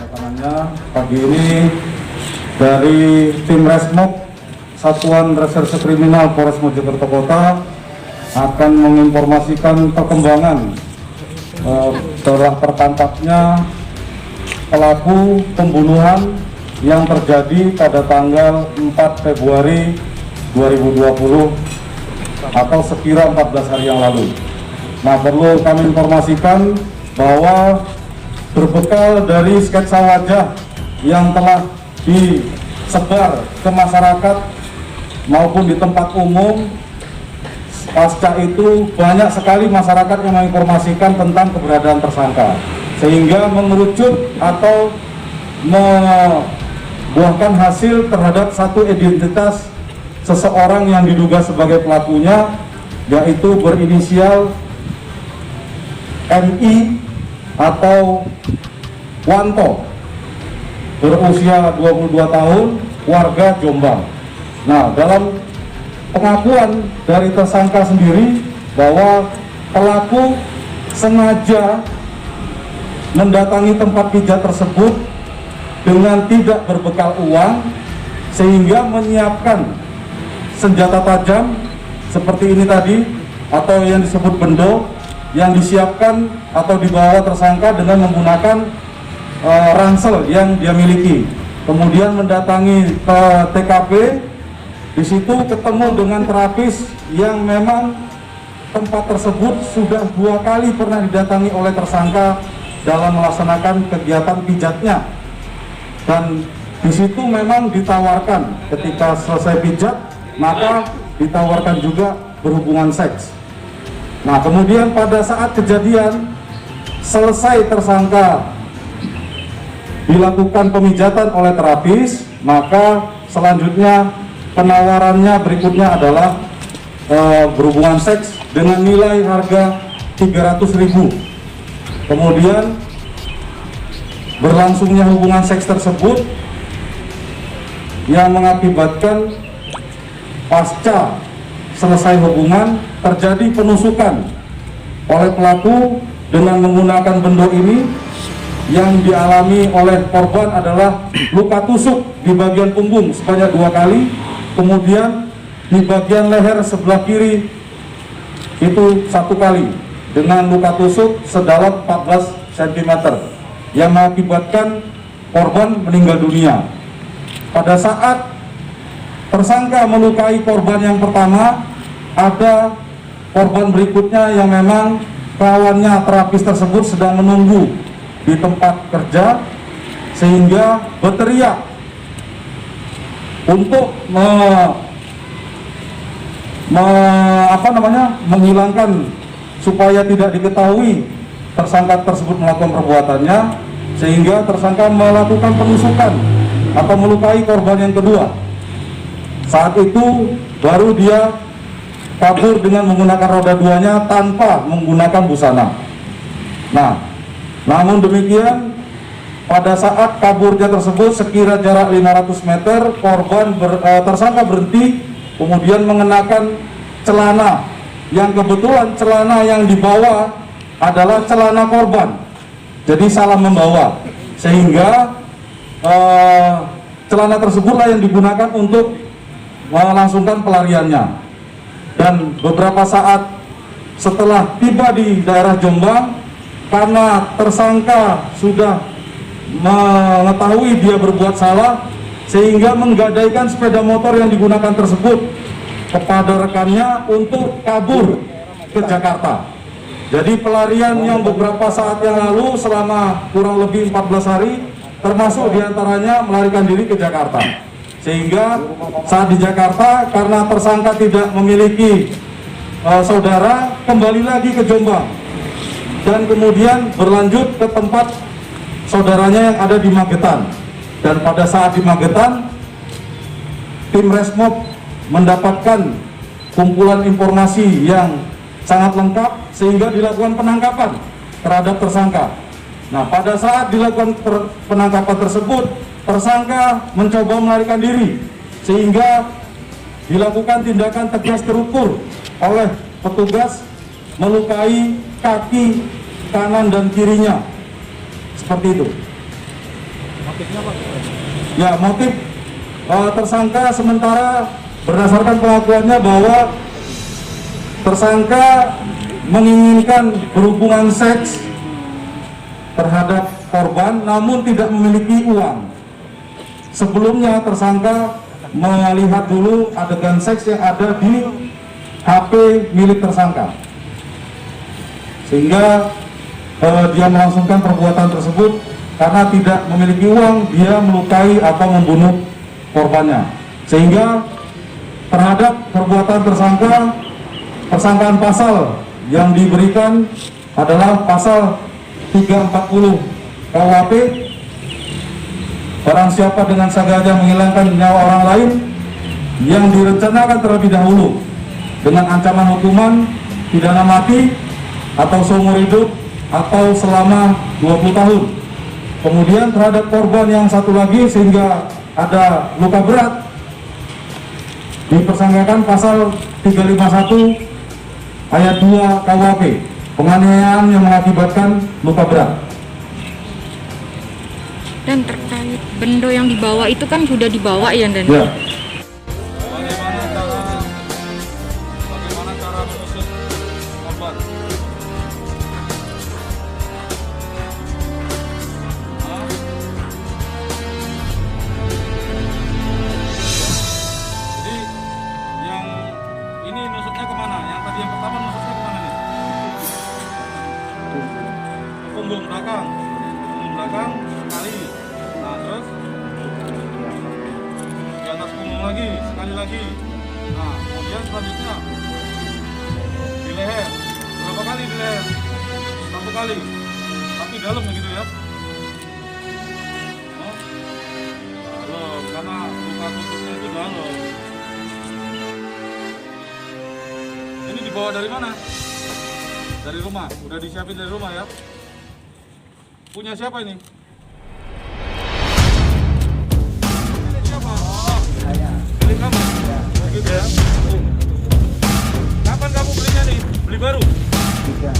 Rekanannya pagi ini dari tim Resmob Satuan Reserse Kriminal Polres Mojokerto Kota akan menginformasikan perkembangan telah tertangkapnya pelaku pembunuhan yang terjadi pada tanggal 4 Februari 2020 atau sekira 14 hari yang lalu. Nah, perlu kami informasikan bahwa berbekal dari sketsa wajah yang telah disebar ke masyarakat maupun di tempat umum, pasca itu banyak sekali masyarakat yang menginformasikan tentang keberadaan tersangka, sehingga mengerucut atau membuahkan hasil terhadap satu identitas seseorang yang diduga sebagai pelakunya, yaitu berinisial MI atau Wanto, berusia 22 tahun, warga Jombang. Nah, dalam pengakuan dari tersangka sendiri bahwa pelaku sengaja mendatangi tempat pijat tersebut dengan tidak berbekal uang, sehingga menyiapkan senjata tajam seperti ini tadi atau yang disebut bendo yang disiapkan atau dibawa tersangka dengan menggunakan ransel yang dia miliki. Kemudian mendatangi ke TKP. Di situ ketemu dengan terapis yang memang tempat tersebut sudah 2 kali pernah didatangi oleh tersangka dalam melaksanakan kegiatan pijatnya. Dan di situ memang ditawarkan ketika selesai pijat, maka ditawarkan juga berhubungan seks. Nah, kemudian pada saat kejadian selesai tersangka dilakukan pemijatan oleh terapis, maka selanjutnya penawarannya berikutnya adalah berhubungan seks dengan nilai harga 300.000. Kemudian berlangsungnya hubungan seks tersebut yang mengakibatkan pasca selesai hubungan terjadi penusukan oleh pelaku dengan menggunakan bendo ini. Yang dialami oleh korban adalah luka tusuk di bagian punggung sebanyak 2 kali, kemudian di bagian leher sebelah kiri itu 1 kali dengan luka tusuk sedalam 14 cm yang mengakibatkan korban meninggal dunia. Pada saat tersangka melukai korban yang pertama, ada korban berikutnya yang memang kawannya terapis tersebut sedang menunggu di tempat kerja, sehingga berteriak untuk menghilangkan supaya tidak diketahui tersangka tersebut melakukan perbuatannya, sehingga tersangka melakukan penusukan atau melukai korban yang kedua. Saat itu baru dia kabur dengan menggunakan roda 2-nya tanpa menggunakan busana. Nah, namun demikian, pada saat kaburnya tersebut sekira jarak 500 meter, tersangka berhenti, kemudian mengenakan celana yang kebetulan celana yang dibawa adalah celana korban, jadi salah membawa, sehingga celana tersebutlah yang digunakan untuk melangsungkan pelariannya. Dan beberapa saat setelah tiba di daerah Jombang, karena tersangka sudah mengetahui dia berbuat salah, sehingga menggadaikan sepeda motor yang digunakan tersebut kepada rekannya untuk kabur ke Jakarta. Jadi pelarian yang beberapa saat yang lalu selama kurang lebih 14 hari, termasuk diantaranya melarikan diri ke Jakarta. Sehingga saat di Jakarta, karena tersangka tidak memiliki saudara, kembali lagi ke Jombang dan kemudian berlanjut ke tempat saudaranya yang ada di Magetan. Dan pada saat di Magetan, tim Resmob mendapatkan kumpulan informasi yang sangat lengkap sehingga dilakukan penangkapan terhadap tersangka. Nah, pada saat dilakukan penangkapan tersebut, tersangka mencoba melarikan diri sehingga dilakukan tindakan tegas terukur oleh petugas, melukai kaki kanan dan kirinya. Seperti itu. Motifnya apa? Ya, motif tersangka sementara berdasarkan pengakuannya bahwa tersangka menginginkan berhubungan seks terhadap korban namun tidak memiliki uang. Sebelumnya tersangka melihat dulu adegan seks yang ada di HP milik tersangka, sehingga dia melangsungkan perbuatan tersebut. Karena tidak memiliki uang, dia melukai atau membunuh korbannya, sehingga terhadap perbuatan tersangka, persangkaan pasal yang diberikan adalah pasal 340 KUHP, barang siapa dengan sengaja menghilangkan nyawa orang lain yang direncanakan terlebih dahulu dengan ancaman hukuman pidana mati atau seumur hidup atau selama 20 tahun. Kemudian terhadap korban yang satu lagi sehingga ada luka berat, dipersangkakan pasal 351 ayat 2 KUHP, penganiayaan yang mengakibatkan luka berat. Dan terkait benda yang dibawa itu kan sudah dibawa ya, Dan? Ya. Bagaimana cara mengusut korban? Jadi yang ini nusuknya kemana? Yang tadi yang pertama nusuknya kemana nih? Punggung belakang. Punggung belakang sekali. Nah terus di atas punggung lagi sekali lagi. Nah kemudian selanjutnya di leher. Berapa kali di leher? 1 kali. Tapi dalam begitu ya? Oh, dalam karena luka tutupnya itu dalam. Ini dibawa dari mana? Dari rumah. Udah disiapin dari rumah ya? Punya siapa ini? Milik siapa? Oh, Saya. milik kamu? Ya. Begitu ya? Kapan kamu belinya nih? Beli baru? Tiga.